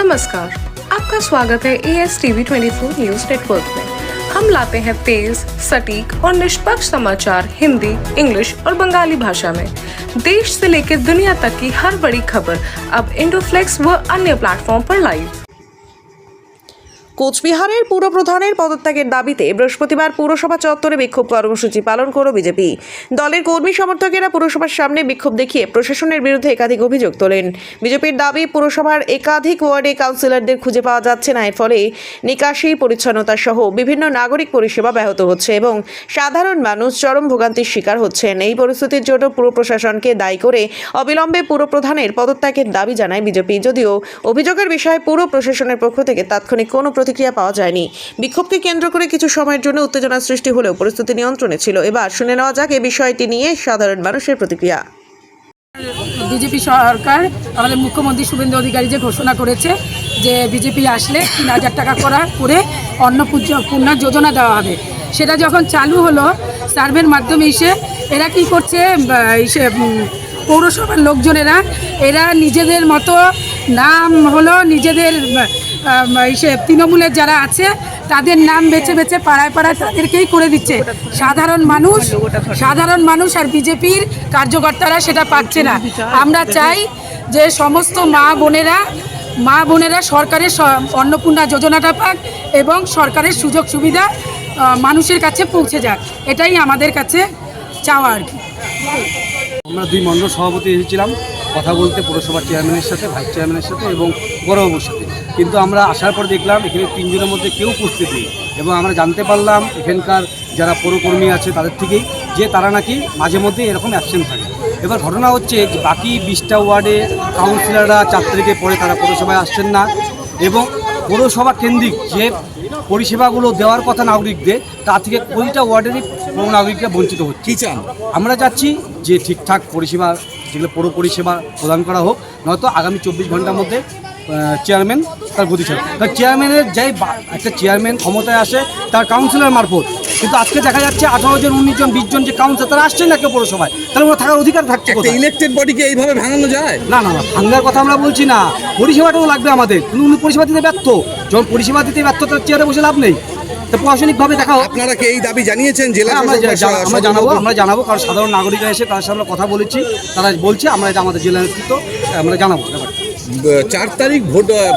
नमस्कार, आपका स्वागत है ASTV 24 न्यूज नेटवर्क में। हम लाते हैं तेज, सटीक और निष्पक्ष समाचार हिंदी, इंग्लिश और बंगाली भाषा में। देश से लेकर दुनिया तक की हर बड़ी खबर अब इंडोफ्लेक्स व अन्य प्लेटफॉर्म पर लाइव। কোচবিহারের পুরপ্রধানের পদত্যাগের দাবিতে বৃহস্পতিবার পুরসভা চত্বরে বিক্ষোভ কর্মসূচি পালন করল বিজেপি। দলের কর্মী সমর্থকেরা পুরসভার সামনে বিক্ষোভ দেখিয়ে প্রশাসনের বিরুদ্ধে একাধিক অভিযোগ তোলেন। বিজেপির দাবি, পুরসভার একাধিক ওয়ার্ডে কাউন্সিলরদের খুঁজে পাওয়া যাচ্ছে না, এর ফলে নিকাশি, পরিচ্ছন্নতা সহ বিভিন্ন নাগরিক পরিষেবা ব্যাহত হচ্ছে এবং সাধারণ মানুষ চরম ভোগান্তির শিকার হচ্ছেন। এই পরিস্থিতির জন্য পুর প্রশাসনকে দায়ী করে অবিলম্বে পুরপ্রধানের পদত্যাগের দাবি জানায় বিজেপি। যদিও অভিযোগের বিষয়ে পুর প্রশাসনের পক্ষ থেকে তাৎক্ষণিক কোনো প্রতিক্রিয়া পাওয়া যায়নি। বিক্ষোভকে কেন্দ্র করে কিছু সময়ের জন্য উত্তেজনা সৃষ্টি হলেও পরিস্থিতি নিয়ন্ত্রণে ছিল। এবার শুনে নেওয়া যাক এই বিষয়টি নিয়ে সাধারণ মানুষের প্রতিক্রিয়া। বিজেপি সরকার, আমাদের মুখ্যমন্ত্রী শুভেন্দু অধিকারী যে ঘোষণা করেছে যে বিজেপি আসলে ৩,০০০ টাকা করে অন্নপূর্ণা যোজনা দেওয়া হবে, সেটা যখন চালু হলো সার্ভের মাধ্যমে এরা কি করছে, পৌরসভার লোকজনেরা এরা নিজেদের মতো নাম হলো নিজেদের তৃণমূলের যারা আছে তাদের নাম বেছে বেছে পাড়ায় পাড়ায় তাদেরকেই করে দিচ্ছে। সাধারণ মানুষ আর বিজেপির কার্যকর্তারা সেটা পাচ্ছে না। আমরা চাই যে সমস্ত মা বোনেরা সরকারের অন্নপূর্ণা যোজনাটা পাক এবং সরকারের সুযোগ সুবিধা মানুষের কাছে পৌঁছে যাক, এটাই আমাদের কাছে চাওয়া আর কি। আমরা 2 মণ্ডল সভাপতি এসেছিলাম কথা বলতে পুরসভার চেয়ারম্যানের সাথে, ভাইস চেয়ারম্যানের সাথে এবং বড়বাবুর সাথে, কিন্তু আমরা আসার পর দেখলাম এখানে 3 জনের মধ্যে কেউ উপস্থিত নেই এবং আমরা জানতে পারলাম এখানকার যারা পৌরকর্মী আছে তাদের থেকেই যে তারা নাকি মাঝে মধ্যে এরকম অ্যাবসেন্ট থাকে। এবার ঘটনা হচ্ছে যে বাকি 20টা ওয়ার্ডে কাউন্সিলররা 4 তারিখে পরে তারা পৌরসভায় আসছেন না এবং পৌরসভা কেন্দ্রিক যে পরিষেবাগুলো দেওয়ার কথা নাগরিকদের তা থেকে 20টা ওয়ার্ডেরই নাগরিকরা বঞ্চিত হচ্ছে। কী চান? আমরা চাচ্ছি যে ঠিকঠাক পরিষেবা, যেগুলো পৌর পরিষেবা প্রদান করা হোক, নয়তো আগামী 24 ঘন্টার মধ্যে চেয়ারম্যান তার গতি ছাড়ে। তার চেয়ারম্যানের যাই একটা চেয়ারম্যান ক্ষমতায় আসে তার কাউন্সিলর মারফত, কিন্তু আজকে দেখা যাচ্ছে 18 জন, 19 জন, 20 জন যে কাউন্সিলর তারা আসছেন না কেউ পৌরসভায়, তাহলে ওরা থাকার অধিকার থাকছে। ইলেকটেড বডিকে এইভাবে ভাঙানো যায় না? না, ভাঙার কথা আমরা বলছি না, পরিষেবাটাও লাগবে আমাদের। কিন্তু উনি পরিষেবা দিতে ব্যর্থ, যখন পরিষেবা দিতে ব্যর্থ তার চেয়ারে বসে লাভ নেই। তো প্রশাসনিকভাবে দেখাও। আপনারা কি এই দাবি জানিয়েছেন জেলা? আমরা জানাবো, কারণ সাধারণ নাগরিকরা এসে তার সাথে কথা বলেছি, তারা বলছে আমরা এটা আমাদের জেলা নেতৃত্ব আমরা জানাবো। 4 তারিখ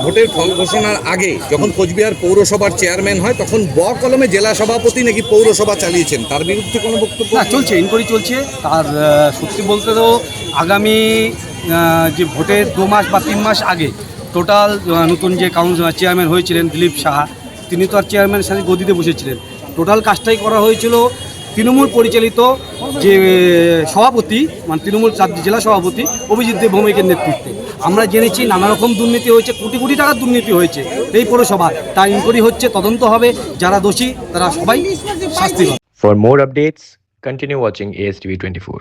ভোটের ফল ঘোষণার আগে যখন কোচবিহার পৌরসভার চেয়ারম্যান হয় তখন কলমে জেলা সভাপতি নাকি পৌরসভা চালিয়েছেন, তার বিরুদ্ধে কোনো বক্তব্য? না, চলছে, ইনকোয়ারি চলছে। তার সত্যি বলতে তো আগামী যে ভোটের 2 মাস বা 3 মাস আগে টোটাল নতুন যে চেয়ারম্যান হয়েছিলেন দিলীপ সাহা, তিনি তো আর চেয়ারম্যানের সাথে গদিতে বসেছিলেন। টোটাল কাজটাই করা হয়েছিল তৃণমূল পরিচালিত যে সভাপতি, মানে তৃণমূল জেলা সভাপতি অভিজিৎ দেব ভৌমিকের নেতৃত্বে। আমরা জেনেছি নানা রকম দুর্নীতি হয়েছে, কোটি কোটি টাকার দুর্নীতি হয়েছে এই পৌরসভা। তার ইনকোয়ারি হচ্ছে, তদন্ত হবে, যারা দোষী তারা সবাই শাস্তি পাবে। For more updates, continue watching ASTV 24.